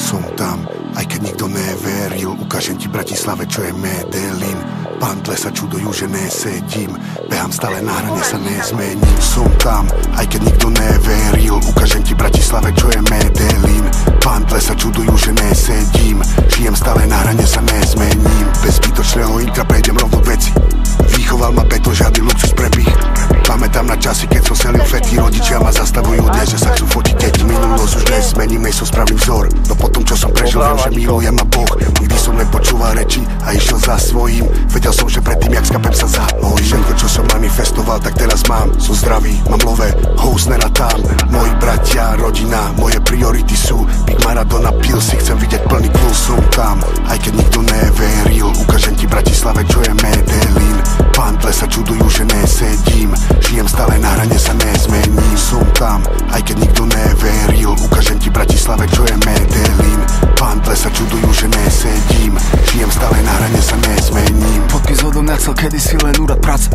Som tam, aj keď nikto neveril. Ukážem ti Bratislave, čo je Medellín. Pantle sa čudujú, že nesedím. Behám stále na hrane, sa nezmením. Som tam, aj keď nikto neveril. Ukážem ti Bratislave, čo je Medellín. Pantle sa čudujú, že nesedím. Žijem stále na hrane, sa nezmením. Bez zbytočného intra prejdem rovno k veci. Vychoval ma Beto, žiadny luxus prebých. Pamätám na časy, keď som selil fety. Rodičia ma zastavujú dnes, že sa chcú fotiť deti. Minulosť už nezmením, nej som správny vzor. No potom, čo som prežil, viem, že miluje ma Boh. Nikdy som nepočúval reči a išiel za svojím. Vedel som, že predtým, jak skapem sa za môj. Všetko, čo som manifestoval, tak teraz mám. Som zdravý, mám lové, housnera tam. Moji bratia, rodina, moje priority sú Big Maradona, pil si, chcem vidieť plný klus. Som tam, aj keď nikto neveril. Ukážem ti Bratislave, čo je Medellín. Pantle sa čudujú, že nesedím. Žijem stále na hrane, sa nezmením. Som tam, aj keď nikto neveril. Ukážem ti Bratislave, čo je Medellín. Pantle sa čudujú, že nesedím. Žijem stále na hrane, sa nezmením. Fotky s vodom, ja chcel kedysi len úrad práce.